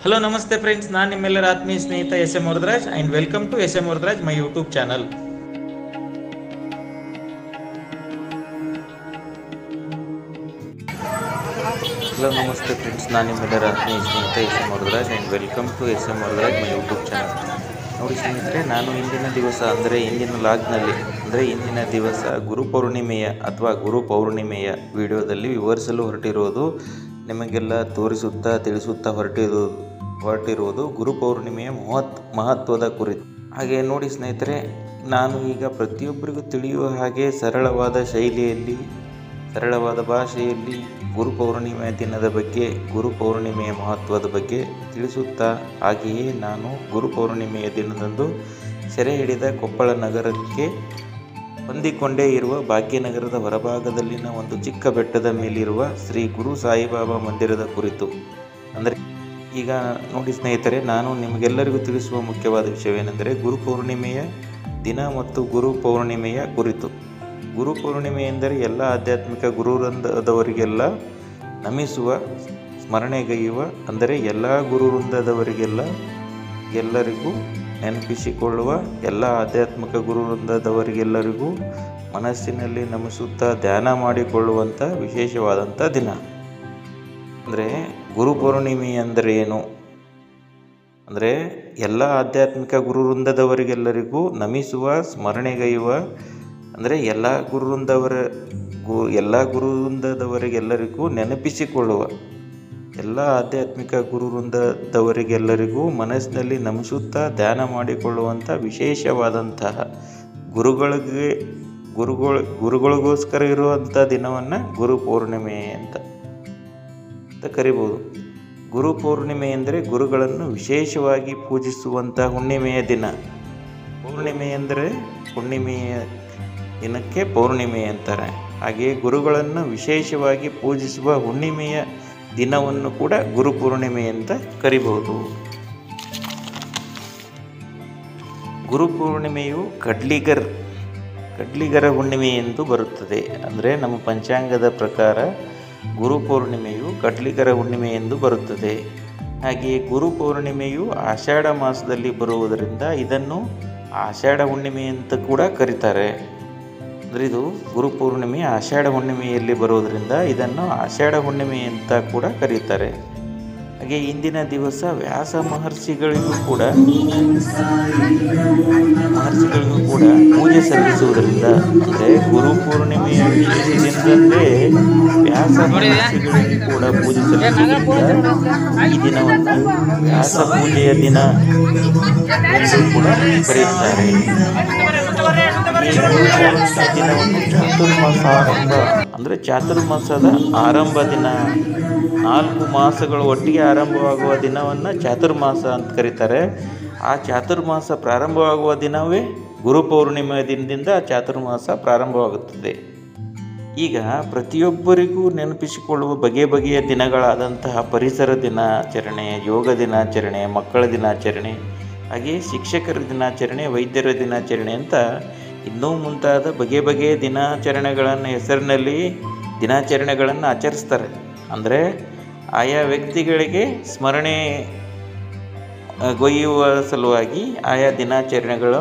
Hello ನಮಸ್ತೆ friends, ನಾನು ನಿಮ್ಮೆಲ್ಲರ ಆತ್ಮೀಯ ಸ್ನೇಹಿತ S M. Varadaraj and welcome to S M. Varadaraj my YouTube channel. Hello ನಮಸ್ತೆ ಫ್ರೆಂಡ್ಸ್, ನಾನು ನಿಮ್ಮೆಲ್ಲರ ಆತ್ಮೀಯ ಸ್ನೇಹಿತ S M. Varadaraj and welcome to S M. Varadaraj my YouTube channel. ನೋಡಿ ಸ್ನೇಹಿತರೆ, ನಾನು ಇಂದಿನ ದಿವಸ ಅಂದರೆ ಇಂದಿನ ಲಾಗ್ನಲ್ಲಿ ಅಂದರೆ ಇಂದಿನ ದಿವಸ ಗುರುಪೌರ್ಣಿಮೆಯ ಅಥವಾ ಗುರು ಪೌರ್ಣಿಮೆಯ ವಿಡಿಯೋದಲ್ಲಿ ವಿವರಿಸಲು ಹೊರಟಿರೋದು, ನಿಮಗೆಲ್ಲ ತೋರಿಸುತ್ತಾ ತಿಳಿಸುತ್ತಾ ಹೊರಟಿರುವುದು ಗುರುಪೌರ್ಣಿಮೆಯ ಮಹತ್ವದ ಕುರಿತು. ಹಾಗೆ ನೋಡಿ ಸ್ನೇಹಿತರೆ, ನಾನು ಈಗ ಪ್ರತಿಯೊಬ್ಬರಿಗೂ ತಿಳಿಯುವ ಹಾಗೆ ಸರಳವಾದ ಭಾಷೆಯಲ್ಲಿ ಗುರುಪೌರ್ಣಿಮೆಯ ದಿನದ ಬಗ್ಗೆ, ಗುರುಪೌರ್ಣಿಮೆಯ ಮಹತ್ವದ ಬಗ್ಗೆ ತಿಳಿಸುತ್ತಾ, ಹಾಗೆಯೇ ನಾನು ಗುರುಪೌರ್ಣಿಮೆಯ ದಿನದಂದು ಸೆರೆ ಹಿಡಿದ ಕೊಪ್ಪಳ ನಗರಕ್ಕೆ ಹೊಂದಿಕೊಂಡೇ ಇರುವ ಭಾಗ್ಯನಗರದ ಹೊರಭಾಗದಲ್ಲಿನ ಒಂದು ಚಿಕ್ಕ ಬೆಟ್ಟದ ಮೇಲಿರುವ ಶ್ರೀ ಗುರು ಸಾಯಿಬಾಬಾ ಮಂದಿರದ ಕುರಿತು. ಅಂದರೆ ಈಗ ನೋಡಿ ಸ್ನೇಹಿತರೆ, ನಾನು ನಿಮಗೆಲ್ಲರಿಗೂ ತಿಳಿಸುವ ಮುಖ್ಯವಾದ ವಿಷಯವೇನೆಂದರೆ ಗುರುಪೌರ್ಣಿಮೆಯ ದಿನ ಮತ್ತು ಗುರುಪೌರ್ಣಿಮೆಯ ಕುರಿತು. ಗುರುಪೌರ್ಣಿಮೆ ಎಂದರೆ ಎಲ್ಲ ಆಧ್ಯಾತ್ಮಿಕ ಗುರುವೃಂದದವರಿಗೆಲ್ಲ ನಮಿಸುವ, ಸ್ಮರಣೆಗೈಯುವ, ಅಂದರೆ ಎಲ್ಲ ಎಲ್ಲರಿಗೂ ನೆನಪಿಸಿಕೊಳ್ಳುವ, ಎಲ್ಲ ಆಧ್ಯಾತ್ಮಿಕ ಗುರುವೃಂದದವರಿಗೆಲ್ಲರಿಗೂ ಮನಸ್ಸಿನಲ್ಲಿ ನಮಿಸುತ್ತಾ ಧ್ಯಾನ ಮಾಡಿಕೊಳ್ಳುವಂಥ ವಿಶೇಷವಾದಂಥ ದಿನ. ಅಂದರೆ ಗುರುಪೌರ್ಣಿಮೆ ಅಂದರೆ ಏನು ಅಂದರೆ ಎಲ್ಲ ಆಧ್ಯಾತ್ಮಿಕ ಗುರುವೃಂದದವರಿಗೆಲ್ಲರಿಗೂ ನಮಿಸುವ, ಸ್ಮರಣೆಗೈಯುವ, ಅಂದರೆ ಎಲ್ಲ ಗುರುವೃಂದದವರಿಗೆಲ್ಲರಿಗೂ ನೆನಪಿಸಿಕೊಳ್ಳುವ, ಎಲ್ಲ ಆಧ್ಯಾತ್ಮಿಕ ಗುರುವೃಂದದವರಿಗೆಲ್ಲರಿಗೂ ಮನಸ್ಸಿನಲ್ಲಿ ನಮಿಸುತ್ತಾ ಧ್ಯಾನ ಮಾಡಿಕೊಳ್ಳುವಂಥ ವಿಶೇಷವಾದಂತಹ ಗುರುಗಳಿಗೋಸ್ಕರ ಇರುವಂಥ ದಿನವನ್ನು ಗುರುಪೌರ್ಣಿಮೆ ಅಂತ ಕರಿಬೋದು. ಗುರುಪೌರ್ಣಿಮೆ ಎಂದರೆ ಗುರುಗಳನ್ನು ವಿಶೇಷವಾಗಿ ಪೂಜಿಸುವಂಥ ಹುಣ್ಣಿಮೆಯ ದಿನ. ಪೌರ್ಣಿಮೆ ಎಂದರೆ ಹುಣ್ಣಿಮೆಯ ದಿನಕ್ಕೆ ಪೌರ್ಣಿಮೆ ಅಂತಾರೆ. ಹಾಗೆಯೇ ಗುರುಗಳನ್ನು ವಿಶೇಷವಾಗಿ ಪೂಜಿಸುವ ಹುಣ್ಣಿಮೆಯ ದಿನವನ್ನು ಕೂಡ ಗುರುಪೌರ್ಣಿಮೆ ಅಂತ ಕರಿಬಹುದು. ಗುರುಪೌರ್ಣಿಮೆಯು ಕಡ್ಲಿಗರ ಹುಣ್ಣಿಮೆ ಎಂದು ಬರುತ್ತದೆ. ಅಂದರೆ ನಮ್ಮ ಪಂಚಾಂಗದ ಪ್ರಕಾರ ಗುರುಪೌರ್ಣಿಮೆಯು ಕಡ್ಲಿಗರ ಹುಣ್ಣಿಮೆ ಎಂದು ಬರುತ್ತದೆ. ಹಾಗೆಯೇ ಗುರುಪೌರ್ಣಿಮೆಯು ಆಷಾಢ ಮಾಸದಲ್ಲಿ ಬರುವುದರಿಂದ ಇದನ್ನು ಆಷಾಢ ಹುಣ್ಣಿಮೆ ಅಂತ ಕೂಡ ಕರೀತಾರೆ. ಅಂದರೆ ಇದು ಗುರುಪೌರ್ಣಿಮೆ ಆಷಾಢ ಹುಣ್ಣಿಮೆಯಲ್ಲಿ ಬರುವುದರಿಂದ ಇದನ್ನು ಆಷಾಢ ಹುಣ್ಣಿಮೆ ಅಂತ ಕೂಡ ಕರೀತಾರೆ. ಹಾಗೆ ಇಂದಿನ ದಿವಸ ವ್ಯಾಸ ಮಹರ್ಷಿಗಳಿಗೂ ಕೂಡ ಪೂಜೆ ಸಲ್ಲಿಸುವುದರಿಂದ, ಅಂದರೆ ಗುರುಪೂರ್ಣಿಮೆಯ ವಿಶೇಷ ದಿನದಂದೇ ವ್ಯಾಸ ಮಹರ್ಷಿಗಳಿಗೂ ಕೂಡ ಪೂಜೆ ಸಲ್ಲಿಸುವುದರಿಂದ ಈ ದಿನವನ್ನು ವ್ಯಾಸ ಪೂಜೆಯ ದಿನ ಎಂದು ಕೂಡ ಕರೆಯುತ್ತಾರೆ. ದಿನವನ್ನು ಚಾತುರ್ಮಾಸ ಆರಂಭ, ಅಂದರೆ ಚಾತುರ್ಮಾಸದ ಆರಂಭ ದಿನ, 4 ಮಾಸಗಳು ಒಟ್ಟಿಗೆ ಆರಂಭವಾಗುವ ದಿನವನ್ನು ಚಾತುರ್ಮಾಸ ಅಂತ ಕರೀತಾರೆ. ಆ ಚಾತುರ್ಮಾಸ ಪ್ರಾರಂಭವಾಗುವ ದಿನವೇ ಗುರುಪೌರ್ಣಿಮೆ ದಿನದಿಂದ ಚಾತುರ್ಮಾಸ ಪ್ರಾರಂಭವಾಗುತ್ತದೆ. ಈಗ ಪ್ರತಿಯೊಬ್ಬರಿಗೂ ನೆನಪಿಸಿಕೊಳ್ಳುವ ಬಗೆಯ ದಿನಗಳಾದಂತಹ ಪರಿಸರ ದಿನಾಚರಣೆ, ಯೋಗ ದಿನಾಚರಣೆ, ಮಕ್ಕಳ ದಿನಾಚರಣೆ, ಹಾಗೆಯೇ ಶಿಕ್ಷಕರ ದಿನಾಚರಣೆ, ವೈದ್ಯರ ದಿನಾಚರಣೆ ಅಂತ ಇನ್ನೂ ಮುಂತಾದ ಬಗೆಯ ದಿನಾಚರಣೆಗಳನ್ನು ಹೆಸರಿನಲ್ಲಿ ದಿನಾಚರಣೆಗಳನ್ನು ಆಚರಿಸ್ತಾರೆ. ಅಂದರೆ ಆಯಾ ವ್ಯಕ್ತಿಗಳಿಗೆ ಸ್ಮರಣೆ ಗೊಯ್ಯುವ ಸಲುವಾಗಿ ಆಯಾ ದಿನಾಚರಣೆಗಳು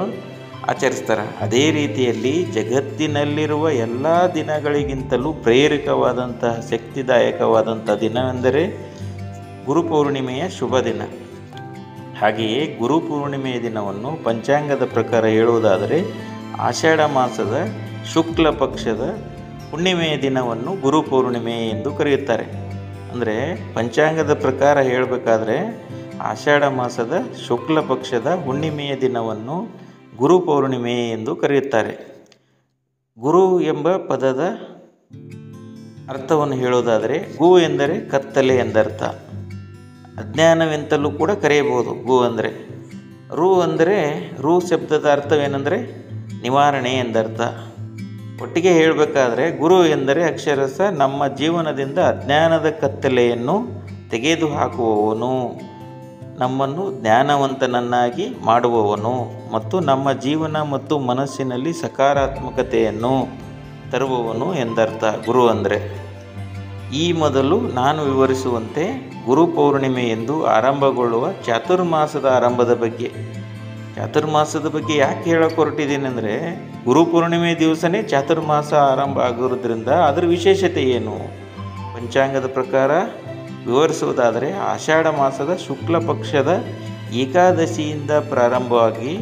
ಆಚರಿಸ್ತಾರೆ. ಅದೇ ರೀತಿಯಲ್ಲಿ ಜಗತ್ತಿನಲ್ಲಿರುವ ಎಲ್ಲ ದಿನಗಳಿಗಿಂತಲೂ ಪ್ರೇರಕವಾದಂತಹ, ಶಕ್ತಿದಾಯಕವಾದಂಥ ದಿನವೆಂದರೆ ಗುರುಪೌರ್ಣಿಮೆಯ ಶುಭ ದಿನ. ಹಾಗೆಯೇ ಗುರುಪೌರ್ಣಿಮೆಯ ದಿನವನ್ನು ಪಂಚಾಂಗದ ಪ್ರಕಾರ ಹೇಳುವುದಾದರೆ ಆಷಾಢ ಮಾಸದ ಶುಕ್ಲ ಪಕ್ಷದ ಹುಣ್ಣಿಮೆಯ ದಿನವನ್ನು ಗುರುಪೌರ್ಣಿಮೆ ಎಂದು ಕರೆಯುತ್ತಾರೆ. ಅಂದರೆ ಪಂಚಾಂಗದ ಪ್ರಕಾರ ಹೇಳಬೇಕಾದ್ರೆ ಆಷಾಢ ಮಾಸದ ಶುಕ್ಲ ಪಕ್ಷದ ಹುಣ್ಣಿಮೆಯ ದಿನವನ್ನು ಗುರುಪೌರ್ಣಿಮೆ ಎಂದು ಕರೆಯುತ್ತಾರೆ. ಗುರು ಎಂಬ ಪದದ ಅರ್ಥವನ್ನು ಹೇಳುವುದಾದರೆ ಗು ಎಂದರೆ ಕತ್ತಲೆ ಎಂದರ್ಥ, ಅಜ್ಞಾನವೆಂತಲೂ ಕೂಡ ಕರೆಯಬಹುದು. ಗು ಅಂದರೆ ರು ಶಬ್ದದ ಅರ್ಥವೇನೆಂದರೆ ನಿವಾರಣೆ ಎಂದರ್ಥ. ಒಟ್ಟಿಗೆ ಹೇಳಬೇಕಾದ್ರೆ ಗುರು ಎಂದರೆ ಅಕ್ಷರಸ ನಮ್ಮ ಜೀವನದಿಂದ ಅಜ್ಞಾನದ ಕತ್ತಲೆಯನ್ನು ತೆಗೆದುಹಾಕುವವನು, ನಮ್ಮನ್ನು ಜ್ಞಾನವಂತನನ್ನಾಗಿ ಮಾಡುವವನು ಮತ್ತು ನಮ್ಮ ಜೀವನ ಮತ್ತು ಮನಸ್ಸಿನಲ್ಲಿ ಸಕಾರಾತ್ಮಕತೆಯನ್ನು ತರುವವನು ಎಂದರ್ಥ ಗುರು ಅಂದರೆ. ಈ ಮೊದಲು ನಾನು ವಿವರಿಸುವಂತೆ ಗುರುಪೌರ್ಣಿಮೆ ಎಂದು ಆರಂಭಗೊಳ್ಳುವ ಚಾತುರ್ಮಾಸದ ಆರಂಭದ ಬಗ್ಗೆ. ಚಾತುರ್ಮಾಸದ ಬಗ್ಗೆ ಯಾಕೆ ಹೇಳಕ್ಕೆ ಹೊರಟಿದ್ದೀನಿ ಅಂದರೆ, ಗುರುಪೌರ್ಣಿಮೆ ದಿವಸನೇ ಚಾತುರ್ಮಾಸ ಆರಂಭ ಆಗಿರೋದ್ರಿಂದ ಅದರ ವಿಶೇಷತೆ ಏನು? ಪಂಚಾಂಗದ ಪ್ರಕಾರ ವಿವರಿಸುವುದಾದರೆ, ಆಷಾಢ ಮಾಸದ ಶುಕ್ಲ ಪಕ್ಷದ ಏಕಾದಶಿಯಿಂದ ಪ್ರಾರಂಭವಾಗಿ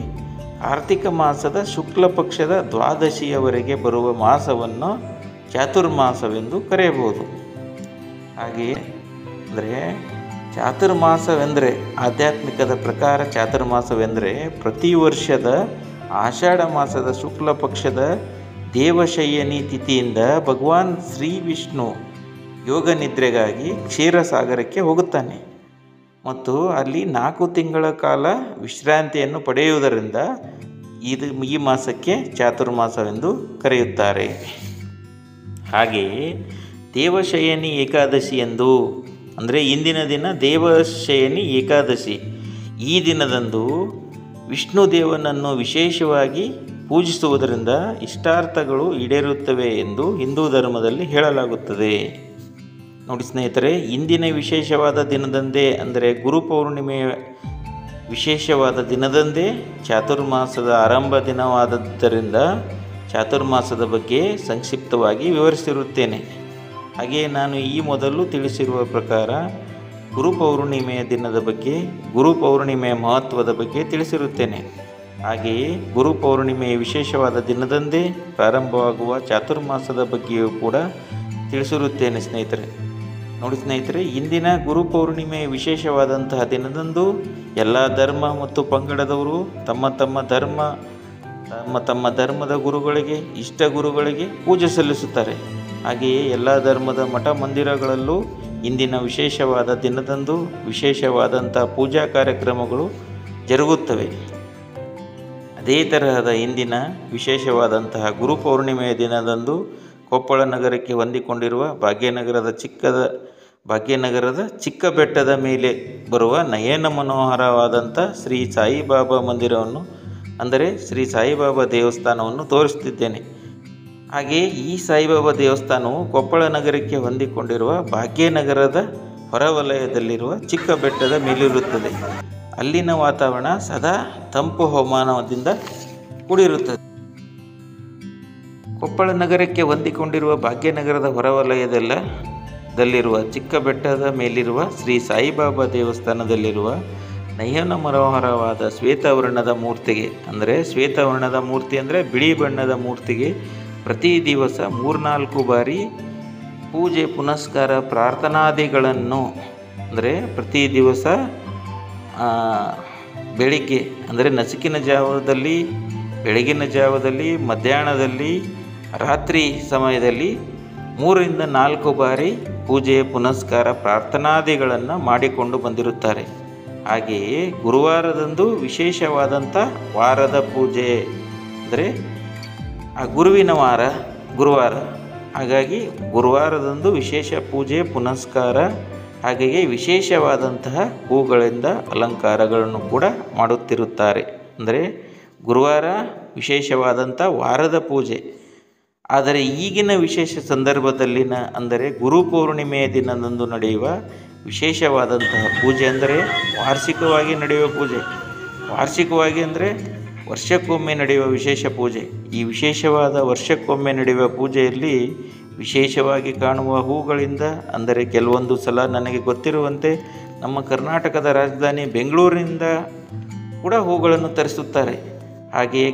ಕಾರ್ತಿಕ ಮಾಸದ ಶುಕ್ಲ ಪಕ್ಷದ ದ್ವಾದಶಿಯವರೆಗೆ ಬರುವ ಮಾಸವನ್ನು ಚಾತುರ್ಮಾಸವೆಂದು ಕರೆಯಬಹುದು. ಹಾಗೆಯೇ ಅಂದರೆ ಚಾತುರ್ಮಾಸವೆಂದರೆ, ಆಧ್ಯಾತ್ಮಿಕದ ಪ್ರಕಾರ ಚಾತುರ್ಮಾಸವೆಂದರೆ ಪ್ರತಿ ವರ್ಷದ ಆಷಾಢ ಮಾಸದ ಶುಕ್ಲ ಪಕ್ಷದ ದೇವಶಯನಿ ತಿಥಿಯಿಂದ ಭಗವಾನ್ ಶ್ರೀ ವಿಷ್ಣು ಯೋಗ ನಿದ್ರೆಗಾಗಿ ಕ್ಷೀರಸಾಗರಕ್ಕೆ ಹೋಗುತ್ತಾನೆ ಮತ್ತು ಅಲ್ಲಿ 4 ತಿಂಗಳ ಕಾಲ ವಿಶ್ರಾಂತಿಯನ್ನು ಪಡೆಯುವುದರಿಂದ ಈ ಮಾಸಕ್ಕೆ ಚಾತುರ್ಮಾಸವೆಂದು ಕರೆಯುತ್ತಾರೆ. ಹಾಗೆಯೇ ದೇವಶಯನಿ ಏಕಾದಶಿ ಎಂದು ಅಂದರೆ ಇಂದಿನ ದಿನ ದೇವಶಯನಿ ಏಕಾದಶಿ. ಈ ದಿನದಂದು ವಿಷ್ಣು ದೇವನನ್ನು ವಿಶೇಷವಾಗಿ ಪೂಜಿಸುವುದರಿಂದ ಇಷ್ಟಾರ್ಥಗಳು ಈಡೇರುತ್ತವೆ ಎಂದು ಹಿಂದೂ ಧರ್ಮದಲ್ಲಿ ಹೇಳಲಾಗುತ್ತದೆ. ನೋಡಿ ಸ್ನೇಹಿತರೆ, ಇಂದಿನ ವಿಶೇಷವಾದ ದಿನದಂದೇ ಅಂದರೆ ಗುರುಪೌರ್ಣಿಮೆಯ ವಿಶೇಷವಾದ ದಿನದಂದೇ ಚಾತುರ್ಮಾಸದ ಆರಂಭ ದಿನವಾದದ್ದರಿಂದ ಚಾತುರ್ಮಾಸದ ಬಗ್ಗೆ ಸಂಕ್ಷಿಪ್ತವಾಗಿ ವಿವರಿಸಿರುತ್ತೇನೆ. ಹಾಗೆಯೇ ನಾನು ಈ ಮೊದಲು ತಿಳಿಸಿರುವ ಪ್ರಕಾರ ಗುರುಪೌರ್ಣಿಮೆಯ ದಿನದ ಬಗ್ಗೆ, ಗುರುಪೌರ್ಣಿಮೆಯ ಮಹತ್ವದ ಬಗ್ಗೆ ತಿಳಿಸಿರುತ್ತೇನೆ. ಹಾಗೆಯೇ ಗುರುಪೌರ್ಣಿಮೆಯ ವಿಶೇಷವಾದ ದಿನದಂದೇ ಪ್ರಾರಂಭವಾಗುವ ಚಾತುರ್ಮಾಸದ ಬಗ್ಗೆಯೂ ಕೂಡ ತಿಳಿಸಿರುತ್ತೇನೆ ಸ್ನೇಹಿತರೆ. ನೋಡಿ ಸ್ನೇಹಿತರೆ, ಇಂದಿನ ಗುರುಪೌರ್ಣಿಮೆಯ ವಿಶೇಷವಾದಂತಹ ದಿನದಂದು ಎಲ್ಲ ಧರ್ಮ ಮತ್ತು ಪಂಗಡದವರು ತಮ್ಮ ತಮ್ಮ ಧರ್ಮದ ಗುರುಗಳಿಗೆ, ಇಷ್ಟ ಗುರುಗಳಿಗೆ ಪೂಜೆ ಸಲ್ಲಿಸುತ್ತಾರೆ. ಹಾಗೆಯೇ ಎಲ್ಲ ಧರ್ಮದ ಮಠ ಮಂದಿರಗಳಲ್ಲೂ ಇಂದಿನ ವಿಶೇಷವಾದ ದಿನದಂದು ವಿಶೇಷವಾದಂಥ ಪೂಜಾ ಕಾರ್ಯಕ್ರಮಗಳು ಜರುಗುತ್ತವೆ. ಅದೇ ತರಹದ ಇಂದಿನ ವಿಶೇಷವಾದಂತಹ ಗುರುಪೌರ್ಣಿಮೆಯ ದಿನದಂದು ಕೊಪ್ಪಳ ನಗರಕ್ಕೆ ಹೊಂದಿಕೊಂಡಿರುವ ಭಾಗ್ಯನಗರದ ಚಿಕ್ಕ ಬೆಟ್ಟದ ಮೇಲೆ ಬರುವ ನಯನ ಮನೋಹರವಾದಂಥ ಶ್ರೀ ಸಾಯಿಬಾಬಾ ಮಂದಿರವನ್ನು ಅಂದರೆ ಶ್ರೀ ಸಾಯಿಬಾಬಾ ದೇವಸ್ಥಾನವನ್ನು ತೋರಿಸುತ್ತಿದ್ದೇನೆ. ಹಾಗೆಯೇ ಈ ಸಾಯಿಬಾಬಾ ದೇವಸ್ಥಾನವು ಕೊಪ್ಪಳ ನಗರಕ್ಕೆ ಹೊಂದಿಕೊಂಡಿರುವ ಭಾಗ್ಯನಗರದ ಹೊರವಲಯದಲ್ಲಿರುವ ಚಿಕ್ಕ ಬೆಟ್ಟದ ಮೇಲಿರುತ್ತದೆ. ಅಲ್ಲಿನ ವಾತಾವರಣ ಸದಾ ತಂಪು ಹವಾಮಾನದಿಂದ ಕೂಡಿರುತ್ತದೆ. ಕೊಪ್ಪಳ ನಗರಕ್ಕೆ ಹೊಂದಿಕೊಂಡಿರುವ ಭಾಗ್ಯನಗರದ ಹೊರವಲಯದಲ್ಲಿರುವ ಚಿಕ್ಕ ಬೆಟ್ಟದ ಮೇಲಿರುವ ಶ್ರೀ ಸಾಯಿಬಾಬಾ ದೇವಸ್ಥಾನದಲ್ಲಿರುವ ನಯನ ಮನೋಹರವಾದ ಶ್ವೇತವರ್ಣದ ಮೂರ್ತಿಗೆ ಅಂದರೆ ಬಿಳಿ ಬಣ್ಣದ ಮೂರ್ತಿಗೆ ಪ್ರತಿ ದಿವಸ 3-4 ಬಾರಿ ಪೂಜೆ ಪುನಸ್ಕಾರ ಪ್ರಾರ್ಥನಾದಿಗಳನ್ನು ಅಂದರೆ ಪ್ರತಿ ದಿವಸ ಬೆಳಿಗ್ಗೆ ಅಂದರೆ ನಸುಕಿನ ಜಾವದಲ್ಲಿ, ಬೆಳಗಿನ ಜಾವದಲ್ಲಿ, ಮಧ್ಯಾಹ್ನದಲ್ಲಿ, ರಾತ್ರಿ ಸಮಯದಲ್ಲಿ 3-4 ಬಾರಿ ಪೂಜೆ ಪುನಸ್ಕಾರ ಪ್ರಾರ್ಥನಾದಿಗಳನ್ನು ಮಾಡಿಕೊಂಡು ಬಂದಿರುತ್ತಾರೆ. ಹಾಗೆಯೇ ಗುರುವಾರದಂದು ವಿಶೇಷವಾದಂಥ ವಾರದ ಪೂಜೆ ಅಂದರೆ ಆ ಗುರುವಿನ ಗುರುವಾರ, ಹಾಗಾಗಿ ಗುರುವಾರದಂದು ವಿಶೇಷ ಪೂಜೆ ಪುನಸ್ಕಾರ, ಹಾಗೆಯೇ ವಿಶೇಷವಾದಂತಹ ಹೂಗಳಿಂದ ಅಲಂಕಾರಗಳನ್ನು ಕೂಡ ಮಾಡುತ್ತಿರುತ್ತಾರೆ. ಅಂದರೆ ಗುರುವಾರ ವಿಶೇಷವಾದಂಥ ವಾರದ ಪೂಜೆ. ಆದರೆ ಈಗಿನ ವಿಶೇಷ ಸಂದರ್ಭದಲ್ಲಿನ ಅಂದರೆ ಗುರುಪೌರ್ಣಿಮೆಯ ದಿನದಂದು ನಡೆಯುವ ವಿಶೇಷವಾದಂತಹ ಪೂಜೆ ಅಂದರೆ ವಾರ್ಷಿಕವಾಗಿ ನಡೆಯುವ ಪೂಜೆ. ವಾರ್ಷಿಕವಾಗಿ ಅಂದರೆ ವರ್ಷಕ್ಕೊಮ್ಮೆ ನಡೆಯುವ ವಿಶೇಷ ಪೂಜೆ. ಈ ವಿಶೇಷವಾದ ವರ್ಷಕ್ಕೊಮ್ಮೆ ನಡೆಯುವ ಪೂಜೆಯಲ್ಲಿ ವಿಶೇಷವಾಗಿ ಕಾಣುವ ಹೂಗಳಿಂದ ಅಂದರೆ ಕೆಲವೊಂದು ಸಲ ನನಗೆ ಗೊತ್ತಿರುವಂತೆ ನಮ್ಮ ಕರ್ನಾಟಕದ ರಾಜಧಾನಿ ಬೆಂಗಳೂರಿನಿಂದ ಕೂಡ ಹೂಗಳನ್ನು ತರಿಸುತ್ತಾರೆ. ಹಾಗೆಯೇ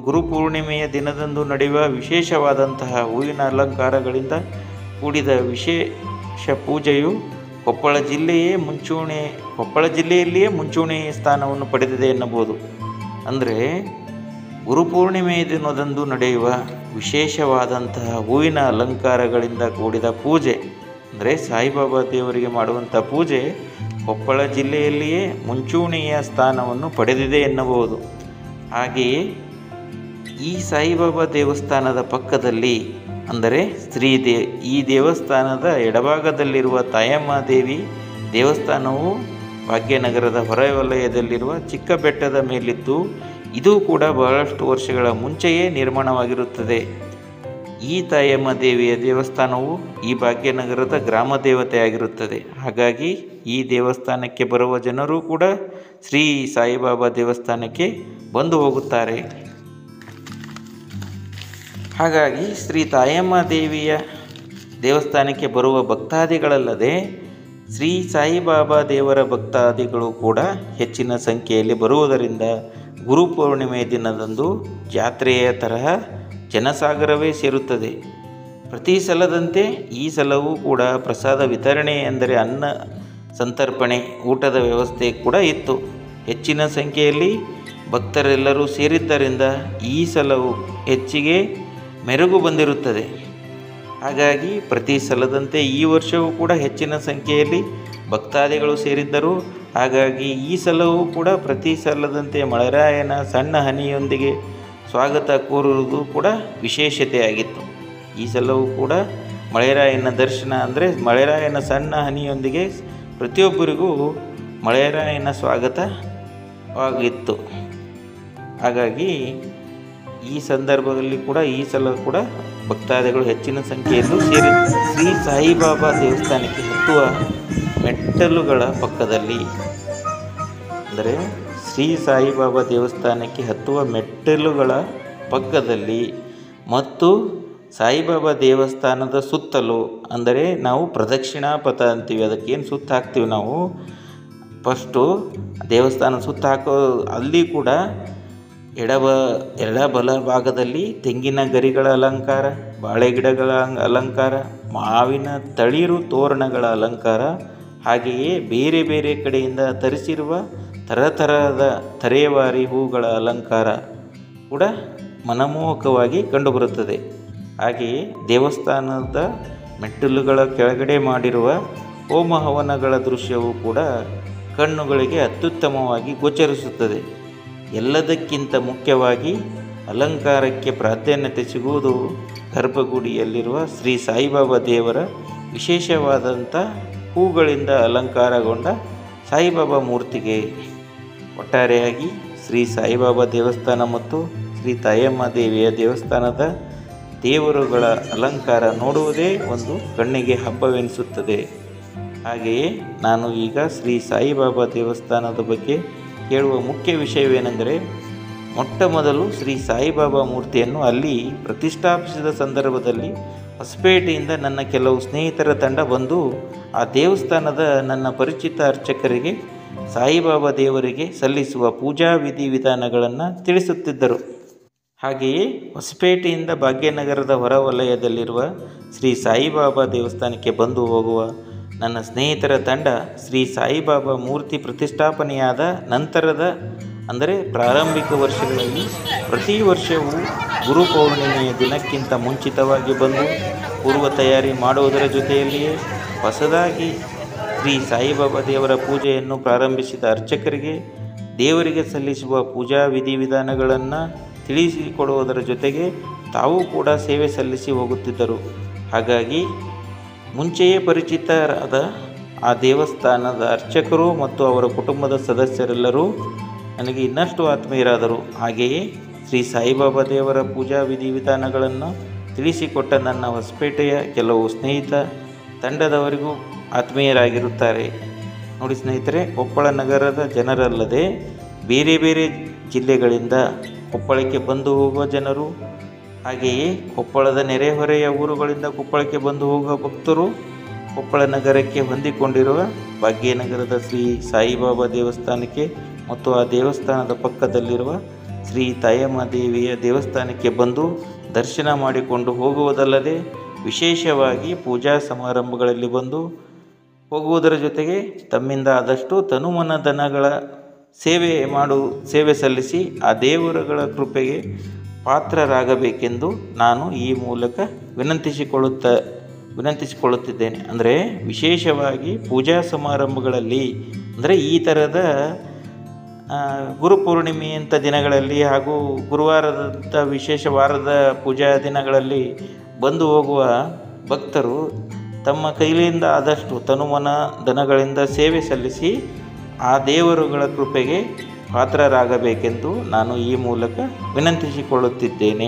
ಗುರುಪೂರ್ಣಿಮೆಯ ದಿನದಂದು ನಡೆಯುವ ವಿಶೇಷವಾದಂತಹ ಹೂವಿನ ಅಲಂಕಾರಗಳಿಂದ ಕೂಡಿದ ವಿಶೇಷ ಪೂಜೆಯು ಕೊಪ್ಪಳ ಜಿಲ್ಲೆಯಲ್ಲಿಯೇ ಮುಂಚೂಣಿ ಸ್ಥಾನವನ್ನು ಪಡೆದಿದೆ ಎನ್ನಬಹುದು. ಅಂದರೆ ಗುರುಪೂರ್ಣಿಮೆಯ ದಿನದಂದು ನಡೆಯುವ ವಿಶೇಷವಾದಂತಹ ಹೂವಿನ ಅಲಂಕಾರಗಳಿಂದ ಕೂಡಿದ ಪೂಜೆ ಅಂದರೆ ಸಾಯಿಬಾಬಾ ದೇವರಿಗೆ ಮಾಡುವಂಥ ಪೂಜೆ ಕೊಪ್ಪಳ ಜಿಲ್ಲೆಯಲ್ಲಿಯೇ ಮುಂಚೂಣಿಯ ಸ್ಥಾನವನ್ನು ಪಡೆದಿದೆ ಎನ್ನಬಹುದು. ಹಾಗೆಯೇ ಈ ಸಾಯಿಬಾಬಾ ದೇವಸ್ಥಾನದ ಪಕ್ಕದಲ್ಲಿ ಅಂದರೆ ಈ ದೇವಸ್ಥಾನದ ಎಡಭಾಗದಲ್ಲಿರುವ ತಾಯಮ್ಮ ದೇವಿ ದೇವಸ್ಥಾನವು ಭಾಗ್ಯನಗರದ ಹೊರವಲಯದಲ್ಲಿರುವ ಚಿಕ್ಕ ಬೆಟ್ಟದ ಮೇಲಿದ್ದು ಇದು ಕೂಡ ಬಹಳಷ್ಟು ವರ್ಷಗಳ ಮುಂಚೆಯೇ ನಿರ್ಮಾಣವಾಗಿರುತ್ತದೆ. ಈ ತಾಯಮ್ಮ ದೇವಿಯ ದೇವಸ್ಥಾನವು ಈ ಭಾಗ್ಯನಗರದ ಗ್ರಾಮ ದೇವತೆಯಾಗಿರುತ್ತದೆ. ಹಾಗಾಗಿ ಈ ದೇವಸ್ಥಾನಕ್ಕೆ ಬರುವ ಜನರು ಕೂಡ ಶ್ರೀ ಸಾಯಿಬಾಬಾ ದೇವಸ್ಥಾನಕ್ಕೆ ಬಂದು ಹೋಗುತ್ತಾರೆ. ಹಾಗಾಗಿ ಶ್ರೀ ತಾಯಮ್ಮ ದೇವಿಯ ದೇವಸ್ಥಾನಕ್ಕೆ ಬರುವ ಭಕ್ತಾದಿಗಳಲ್ಲದೆ ಶ್ರೀ ಸಾಯಿಬಾಬಾ ದೇವರ ಭಕ್ತಾದಿಗಳು ಕೂಡ ಹೆಚ್ಚಿನ ಸಂಖ್ಯೆಯಲ್ಲಿ ಬರುವುದರಿಂದ ಗುರುಪೌರ್ಣಿಮೆ ದಿನದಂದು ಜಾತ್ರೆಯ ತರಹ ಜನಸಾಗರವೇ ಸೇರುತ್ತದೆ. ಪ್ರತಿ ಸಲದಂತೆ ಈ ಸಲವೂ ಕೂಡ ಪ್ರಸಾದ ವಿತರಣೆ ಎಂದರೆ ಅನ್ನ ಸಂತರ್ಪಣೆ, ಊಟದ ವ್ಯವಸ್ಥೆ ಕೂಡ ಇತ್ತು. ಹೆಚ್ಚಿನ ಸಂಖ್ಯೆಯಲ್ಲಿ ಭಕ್ತರೆಲ್ಲರೂ ಸೇರಿದ್ದರಿಂದ ಈ ಸಲವು ಹೆಚ್ಚಿಗೆ ಮೆರುಗು ಬಂದಿರುತ್ತದೆ. ಹಾಗಾಗಿ ಪ್ರತಿ ಸಲದಂತೆ ಈ ವರ್ಷವೂ ಕೂಡ ಹೆಚ್ಚಿನ ಸಂಖ್ಯೆಯಲ್ಲಿ ಭಕ್ತಾದಿಗಳು ಸೇರಿದ್ದರು. ಹಾಗಾಗಿ ಈ ಸಲವೂ ಕೂಡ ಪ್ರತಿ ಸಲದಂತೆ ಮಳೆರಾಯನ ಸಣ್ಣ ಹನಿಯೊಂದಿಗೆ ಸ್ವಾಗತ ಕೋರುವುದು ಕೂಡ ವಿಶೇಷತೆಯಾಗಿತ್ತು. ಈ ಸಲವೂ ಕೂಡ ಮಳೆರಾಯನ ದರ್ಶನ ಅಂದರೆ ಮಳೆರಾಯನ ಸಣ್ಣ ಹನಿಯೊಂದಿಗೆ ಪ್ರತಿಯೊಬ್ಬರಿಗೂ ಮಳೆರಾಯನ ಸ್ವಾಗತವಾಗಿತ್ತು. ಹಾಗಾಗಿ ಈ ಸಂದರ್ಭದಲ್ಲಿ ಕೂಡ ಈ ಸಲ ಕೂಡ ಭಕ್ತಾದಿಗಳು ಹೆಚ್ಚಿನ ಸಂಖ್ಯೆಯಲ್ಲೂ ಸೇರಿ ಶ್ರೀ ಸಾಯಿಬಾಬಾ ದೇವಸ್ಥಾನಕ್ಕೆ ಹತ್ತುವ ಮೆಟ್ಟಲುಗಳ ಪಕ್ಕದಲ್ಲಿ ಅಂದರೆ ಶ್ರೀ ಸಾಯಿಬಾಬಾ ದೇವಸ್ಥಾನಕ್ಕೆ ಹತ್ತುವ ಮೆಟ್ಟಲುಗಳ ಪಕ್ಕದಲ್ಲಿ ಮತ್ತು ಸಾಯಿಬಾಬಾ ದೇವಸ್ಥಾನದ ಸುತ್ತಲೂ ಅಂದರೆ ನಾವು ಪ್ರದಕ್ಷಿಣಾ ಪಥ ಅಂತೀವಿ, ಅದಕ್ಕೇನು ಸುತ್ತ ಹಾಕ್ತೀವಿ ನಾವು ಫಸ್ಟು ದೇವಸ್ಥಾನ ಸುತ್ತ ಹಾಕೋ ಅಲ್ಲಿ ಕೂಡ ಎಡಬಲ ಭಾಗದಲ್ಲಿ ತೆಂಗಿನ ಗರಿಗಳ ಅಲಂಕಾರ, ಬಾಳೆ ಗಿಡಗಳ ಅಲಂಕಾರ, ಮಾವಿನ ತಳಿರು ತೋರಣಗಳ ಅಲಂಕಾರ, ಹಾಗೆಯೇ ಬೇರೆ ಬೇರೆ ಕಡೆಯಿಂದ ತರಿಸಿರುವ ತರತರಹದ ತರೇವಾರಿ ಹೂಗಳ ಅಲಂಕಾರ ಕೂಡ ಮನಮೋಹಕವಾಗಿ ಕಂಡುಬರುತ್ತದೆ. ಹಾಗೆಯೇ ದೇವಸ್ಥಾನದ ಮೆಟ್ಟಿಲುಗಳ ಕೆಳಗಡೆ ಮಾಡಿರುವ ಹೋಮ ಹವನಗಳ ದೃಶ್ಯವೂ ಕೂಡ ಕಣ್ಣುಗಳಿಗೆ ಅತ್ಯುತ್ತಮವಾಗಿ ಗೋಚರಿಸುತ್ತದೆ. ಎಲ್ಲದಕ್ಕಿಂತ ಮುಖ್ಯವಾಗಿ ಅಲಂಕಾರಕ್ಕೆ ಪ್ರಾಧಾನ್ಯತೆ ಸಿಗುವುದು ಗರ್ಭಗುಡಿಯಲ್ಲಿರುವ ಶ್ರೀ ಸಾಯಿಬಾಬಾ ದೇವರ ವಿಶೇಷವಾದಂಥ ಹೂಗಳಿಂದ ಅಲಂಕಾರಗೊಂಡ ಸಾಯಿಬಾಬಾ ಮೂರ್ತಿಗೆ. ಒಟ್ಟಾರೆಯಾಗಿ ಶ್ರೀ ಸಾಯಿಬಾಬಾ ದೇವಸ್ಥಾನ ಮತ್ತು ಶ್ರೀ ತಾಯಮ್ಮ ದೇವಿಯ ದೇವಸ್ಥಾನದ ದೇವರುಗಳ ಅಲಂಕಾರ ನೋಡುವುದೇ ಒಂದು ಕಣ್ಣಿಗೆ ಹಬ್ಬವೆನಿಸುತ್ತದೆ. ಹಾಗೆಯೇ ನಾನು ಈಗ ಶ್ರೀ ಸಾಯಿಬಾಬಾ ದೇವಸ್ಥಾನದ ಬಗ್ಗೆ ಹೇಳುವ ಮುಖ್ಯ ವಿಷಯವೇನೆಂದರೆ, ಮೊಟ್ಟ ಮೊದಲು ಶ್ರೀ ಸಾಯಿಬಾಬಾ ಮೂರ್ತಿಯನ್ನು ಅಲ್ಲಿ ಪ್ರತಿಷ್ಠಾಪಿಸಿದ ಸಂದರ್ಭದಲ್ಲಿ ಹೊಸಪೇಟೆಯಿಂದ ನನ್ನ ಕೆಲವು ಸ್ನೇಹಿತರ ತಂಡ ಬಂದು ಆ ದೇವಸ್ಥಾನದ ನನ್ನ ಪರಿಚಿತ ಅರ್ಚಕರಿಗೆ ಸಾಯಿಬಾಬಾ ದೇವರಿಗೆ ಸಲ್ಲಿಸುವ ಪೂಜಾ ವಿಧಿವಿಧಾನಗಳನ್ನು ತಿಳಿಸುತ್ತಿದ್ದರು. ಹಾಗೆಯೇ ಹೊಸಪೇಟೆಯಿಂದ ಭಾಗ್ಯನಗರದ ಹೊರವಲಯದಲ್ಲಿರುವ ಶ್ರೀ ಸಾಯಿಬಾಬಾ ದೇವಸ್ಥಾನಕ್ಕೆ ಬಂದು ಹೋಗುವ ನನ್ನ ಸ್ನೇಹಿತರ ತಂಡ ಶ್ರೀ ಸಾಯಿಬಾಬಾ ಮೂರ್ತಿ ಪ್ರತಿಷ್ಠಾಪನೆಯಾದ ನಂತರದ ಅಂದರೆ ಪ್ರಾರಂಭಿಕ ವರ್ಷಗಳಲ್ಲಿ ಪ್ರತಿ ವರ್ಷವೂ ಗುರುಪೌರ್ಣಿಮೆಯ ದಿನಕ್ಕಿಂತ ಮುಂಚಿತವಾಗಿ ಬಂದು ಪೂರ್ವ ತಯಾರಿ ಮಾಡುವುದರ ಜೊತೆಯಲ್ಲಿಯೇ ಹೊಸದಾಗಿ ಶ್ರೀ ಸಾಯಿಬಾಬಾ ದೇವರ ಪೂಜೆಯನ್ನು ಪ್ರಾರಂಭಿಸಿದ ಅರ್ಚಕರಿಗೆ ದೇವರಿಗೆ ಸಲ್ಲಿಸುವ ಪೂಜಾ ವಿಧಿವಿಧಾನಗಳನ್ನು ತಿಳಿಸಿಕೊಡುವುದರ ಜೊತೆಗೆ ತಾವು ಕೂಡ ಸೇವೆ ಸಲ್ಲಿಸಿ ಹೋಗುತ್ತಿದ್ದರು. ಹಾಗಾಗಿ ಮುಂಚೆಯೇ ಪರಿಚಿತರಾದ ಆ ದೇವಸ್ಥಾನದ ಅರ್ಚಕರು ಮತ್ತು ಅವರ ಕುಟುಂಬದ ಸದಸ್ಯರೆಲ್ಲರೂ ನನಗೆ ಇನ್ನಷ್ಟು ಆತ್ಮೀಯರಾದರು. ಹಾಗೆಯೇ ಶ್ರೀ ಸಾಯಿಬಾಬಾ ದೇವರ ಪೂಜಾ ವಿಧಿವಿಧಾನಗಳನ್ನು ತಿಳಿಸಿಕೊಟ್ಟ ನನ್ನ ಹೊಸಪೇಟೆಯ ಕೆಲವು ಸ್ನೇಹಿತ ತಂಡದವರಿಗೂ ಆತ್ಮೀಯರಾಗಿರುತ್ತಾರೆ. ನೋಡಿ ಸ್ನೇಹಿತರೆ, ಕೊಪ್ಪಳ ನಗರದ ಜನರಲ್ಲದೆ ಬೇರೆ ಬೇರೆ ಜಿಲ್ಲೆಗಳಿಂದ ಕೊಪ್ಪಳಕ್ಕೆ ಬಂದು ಹೋಗುವ ಜನರು, ಹಾಗೆಯೇ ಕೊಪ್ಪಳದ ನೆರೆಹೊರೆಯ ಊರುಗಳಿಂದ ಕೊಪ್ಪಳಕ್ಕೆ ಬಂದು ಹೋಗುವ ಭಕ್ತರು, ಕೊಪ್ಪಳ ನಗರಕ್ಕೆ ಹೊಂದಿಕೊಂಡಿರುವ ಭಾಗ್ಯನಗರದ ಶ್ರೀ ಸಾಯಿಬಾಬಾ ದೇವಸ್ಥಾನಕ್ಕೆ ಮತ್ತು ಆ ದೇವಸ್ಥಾನದ ಪಕ್ಕದಲ್ಲಿರುವ ಶ್ರೀ ತಾಯಮ್ಮ ದೇವಿಯ ದೇವಸ್ಥಾನಕ್ಕೆ ಬಂದು ದರ್ಶನ ಮಾಡಿಕೊಂಡು ಹೋಗುವುದಲ್ಲದೆ ವಿಶೇಷವಾಗಿ ಪೂಜಾ ಸಮಾರಂಭಗಳಲ್ಲಿ ಬಂದು ಹೋಗುವುದರ ಜೊತೆಗೆ ತಮ್ಮಿಂದ ಆದಷ್ಟು ತನುಮನಧನಗಳ ಸೇವೆ ಸಲ್ಲಿಸಿ ಆ ದೇವರುಗಳ ಕೃಪೆಗೆ ಪಾತ್ರರಾಗಬೇಕೆಂದು ನಾನು ಈ ಮೂಲಕ ವಿನಂತಿಸಿಕೊಳ್ಳುತ್ತಿದ್ದೇನೆ. ಅಂದರೆ ವಿಶೇಷವಾಗಿ ಪೂಜಾ ಸಮಾರಂಭಗಳಲ್ಲಿ ಅಂದರೆ ಈ ಥರದ ಗುರುಪೂರ್ಣಿಮೆಯಂಥ ದಿನಗಳಲ್ಲಿ ಹಾಗೂ ಗುರುವಾರದಂಥ ವಿಶೇಷ ವಾರದ ಪೂಜಾ ದಿನಗಳಲ್ಲಿ ಬಂದು ಹೋಗುವ ಭಕ್ತರು ತಮ್ಮ ಕೈಲಿಂದ ಆದಷ್ಟು ತನುಮನ ಧನಗಳಿಂದ ಸೇವೆ ಸಲ್ಲಿಸಿ ಆ ದೇವರುಗಳ ಕೃಪೆಗೆ ಪಾತ್ರರಾಗಬೇಕೆಂದು ನಾನು ಈ ಮೂಲಕ ವಿನಂತಿಸಿಕೊಳ್ಳುತ್ತಿದ್ದೇನೆ.